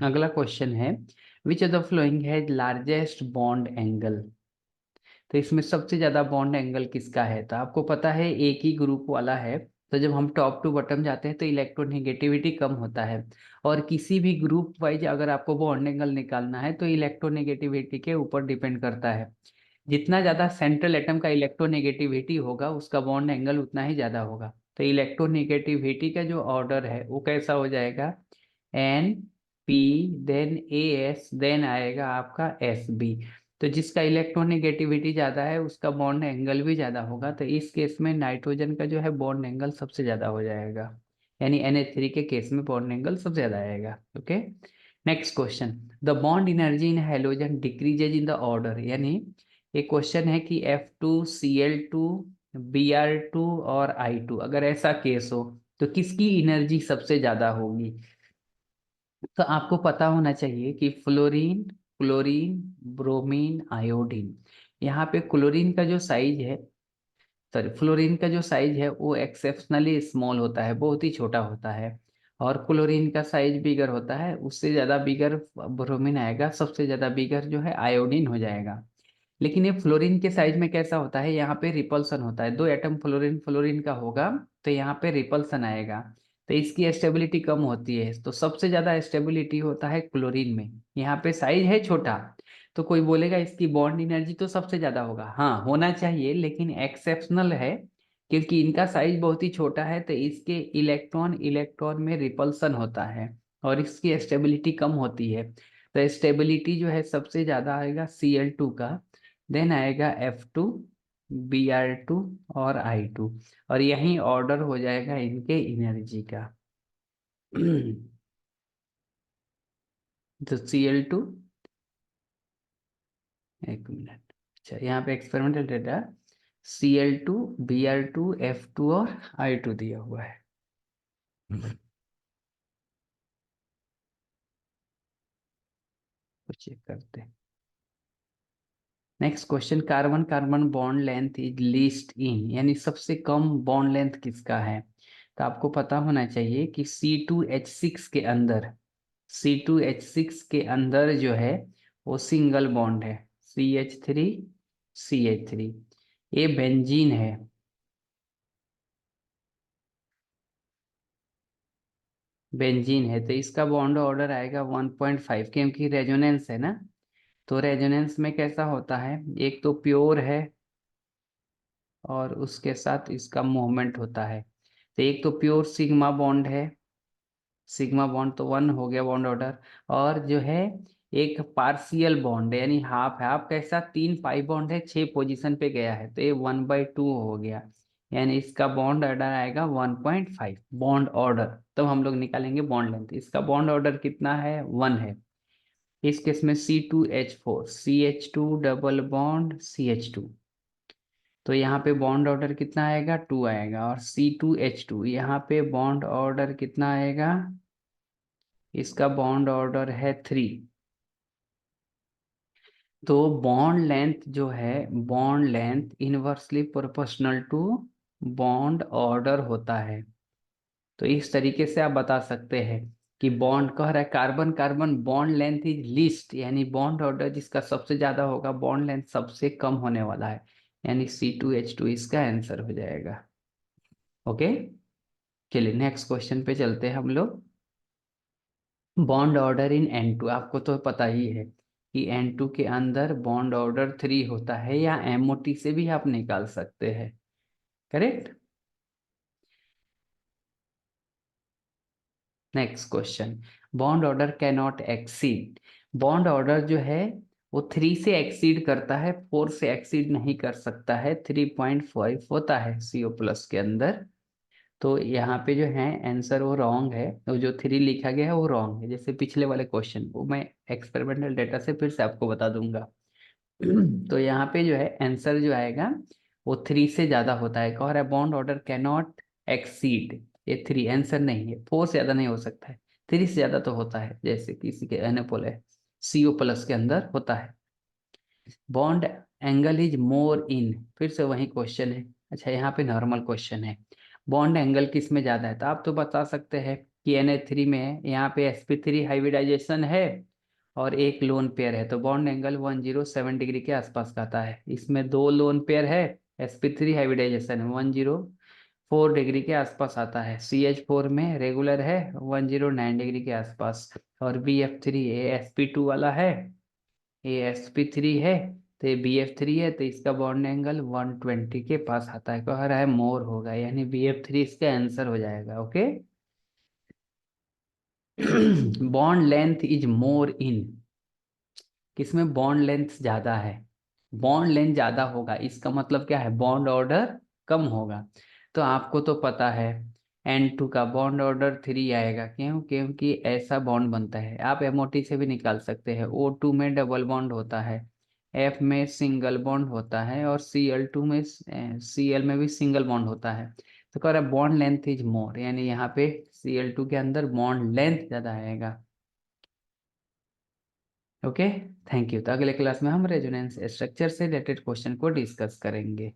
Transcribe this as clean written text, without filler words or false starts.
अगला क्वेश्चन है, which of the flowing has largest bond angle. तो इसमें सबसे ज्यादा बॉन्ड एंगल किसका है? तो आपको पता है एक ही ग्रुप वाला है, तो जब हम टॉप टू बॉटम जाते हैं तो इलेक्ट्रोनेगेटिविटी कम होता है। और किसी भी ग्रुप वाइज अगर आपको बॉन्ड एंगल निकालना है तो इलेक्ट्रोनेगेटिविटी के ऊपर डिपेंड करता है। जितना ज्यादा सेंट्रल एटम का इलेक्ट्रोनेगेटिविटी होगा उसका बॉन्ड एंगल उतना ही ज्यादा होगा। तो इलेक्ट्रोनेगेटिविटी का जो ऑर्डर है वो कैसा हो जाएगा? N P, then A S, then आएगा आपका एस बी। तो जिसका इलेक्ट्रोनेगेटिविटी ज्यादा है उसका बॉन्ड एंगल भी ज्यादा होगा। तो इस केस में नाइट्रोजन का जो है बॉन्ड एंगल सबसे ज्यादा हो जाएगा, यानी NH3 के केस में बॉन्ड एंगल सबसे ज्यादा आएगा। Okay, next question, the bond energy in halogen decreases in the order. यानी एक क्वेश्चन है कि F2Cl2 Br2 और I2, अगर ऐसा केस हो तो किसकी एनर्जी सबसे ज्यादा होगी? तो आपको पता होना चाहिए कि फ्लोरीन, क्लोरीन, ब्रोमीन, आयोडीन। यहाँ पे क्लोरीन का जो साइज है, सॉरी फ्लोरीन का जो साइज है वो एक्सेप्शनली स्मॉल होता है, बहुत ही छोटा होता है। और क्लोरीन का साइज बिगर होता है, उससे ज़्यादा बिगर ब्रोमीन आएगा, सबसे ज़्यादा बिगर जो है आयोडीन हो जाएगा। लेकिन ये फ्लोरीन के साइज में कैसा होता है, यहाँ पे रिपल्सन होता है, 2 एटम फ्लोरीन फ्लोरीन का होगा तो यहाँ पे रिपल्सन आएगा। तो इसकी स्टेबिलिटी कम होती है, तो सबसे ज्यादा स्टेबिलिटी होता है क्लोरीन में। यहाँ पे साइज है छोटा, तो कोई बोलेगा इसकी बॉन्ड एनर्जी तो सबसे ज्यादा होगा, हाँ होना चाहिए, लेकिन एक्सेप्शनल है क्योंकि इनका साइज बहुत ही छोटा है, तो इसके इलेक्ट्रॉन इलेक्ट्रॉन में रिपल्सन होता है और इसकी स्टेबिलिटी कम होती है। तो स्टेबिलिटी जो है सबसे ज्यादा आएगा Cl2 का, देन आएगा F2, Br2 और I2। और यही ऑर्डर हो जाएगा इनके एनर्जी का। तो Cl2, एक मिनट, अच्छा यहाँ पे experimental data Cl2, Br2, F2 और I2 दिया हुआ है। तो चेक करते हैं। Next question, carbon carbon bond length is least in, यानी सबसे कम बॉन्ड लेंथ किसका है? तो आपको पता होना चाहिए कि C2H6 के अंदर, C2H6 के अंदर जो है वो सिंगल बॉन्ड है, CH3CH3। ये बेंजीन है, बेंजीन है, तो इसका बॉन्ड ऑर्डर आएगा 1.5, क्योंकि रेजोनेंस है ना। तो रेजोनेंस में कैसा होता है, एक तो प्योर है और उसके साथ इसका मूवमेंट होता है। तो एक तो प्योर सिग्मा बॉन्ड है, सिग्मा बॉन्ड तो 1 हो गया बॉन्ड ऑर्डर। और जो है एक पार्शियल बॉन्ड है, यानी हाफ है, हाफ कैसा, 3 पाई बॉन्ड है, 6 पोजीशन पे गया है, तो ये 1/2 हो गया, यानी इसका बॉन्ड ऑर्डर आएगा 1.5 बॉन्ड ऑर्डर। तो हम लोग निकालेंगे बॉन्ड लेंथ, इसका बॉन्ड ऑर्डर कितना है, 1 है। इस केस में C2H4, CH2 double bond CH2, तो यहाँ पे बॉन्ड ऑर्डर कितना आएगा, 2 आएगा। और C2H2, यहाँ पे बॉन्ड ऑर्डर कितना आएगा, इसका बॉन्ड ऑर्डर है 3। तो बॉन्ड लेंथ जो है, bond length inversely proportional to bond order होता है। तो इस तरीके से आप बता सकते हैं कि बॉन्ड कह रहा है carbon carbon bond length is least, यानी बॉन्ड ऑर्डर जिसका सबसे ज्यादा होगा बॉन्ड लेंथ सबसे कम होने वाला है, यानी C2H2 इसका आंसर हो जाएगा। ओके, चलिए नेक्स्ट क्वेश्चन पे चलते हैं हम लोग। बॉन्ड ऑर्डर इन N2, आपको तो पता ही है कि N2 के अंदर बॉन्ड ऑर्डर 3 होता है, या MOT से भी आप निकाल सकते हैं, correct. Next question, bond order can not exceed. Bond order जो है वो 3 से एक्सीड करता है, 4 से एक्सीड नहीं कर सकता है, 3.5 होता है CO+ के अंदर। तो यहाँ पे जो है आंसर वो रॉन्ग है, तो जो 3 लिखा गया है वो रॉन्ग है, जैसे पिछले वाले क्वेश्चन वो मैं एक्सपेरिमेंटल डेटा से फिर से आपको बता दूंगा। तो यहाँ पे जो है आंसर जो आएगा वो 3 से ज्यादा होता है, कह रहा है bond order can not exceed, ये 3 आंसर नहीं है, 4 से ज्यादा नहीं हो सकता है, 3 से ज्यादा तो होता है, जैसे किसी के एनएपोल है, CO+ के अंदर होता है। बॉन्ड एंगल इज मोर इन, फिर से वही क्वेश्चन है। अच्छा यहाँ पे नॉर्मल क्वेश्चन है, बॉन्ड एंगल किस में ज्यादा है? तो आप तो बता सकते हैं कि Na3 में है, यहाँ पे sp3 हाइब्रिडाइजेशन है और एक लोन पेयर है, तो बॉन्ड एंगल 107 डिग्री के आसपास का आता है। इसमें दो लोन पेयर है, sp3 हाइब्रिडाइजेशन है, 104 डिग्री के आसपास आता है। CH4 में रेगुलर है, 109 डिग्री के आसपास। और BF3 sp2 वाला है, sp3 है, तो ये BF3 है, तो इसका बॉन्ड एंगल 120 के पास आता है। कह रहा है मोर होगा, यानी BF3 इसका आंसर हो जाएगा। Okay. Bond length is more in, किसमें बॉन्ड लेंथ ज्यादा है? बॉन्ड लेंथ ज्यादा होगा, इसका मतलब क्या है? बॉन्ड ऑर्डर कम होगा। तो आपको तो पता है N2 का बॉन्ड ऑर्डर 3 आएगा, क्यों? क्योंकि ऐसा बॉन्ड बनता है। आप MOT से भी निकाल सकते हैं। O2 में डबल बॉन्ड होता है, F में सिंगल बॉन्ड होता है, और Cl2 में Cl में भी सिंगल बॉन्ड होता है। तो कह रहा है बॉन्ड लेंथ इज मोर, यानी यहाँ पे Cl2 के अंदर बॉन्ड लेंथ ज्यादा आएगा। Okay, thank you. तो अगले क्लास में हम रेजोनेंस स्ट्रक्चर से रिलेटेड क्वेश्चन को डिस्कस करेंगे।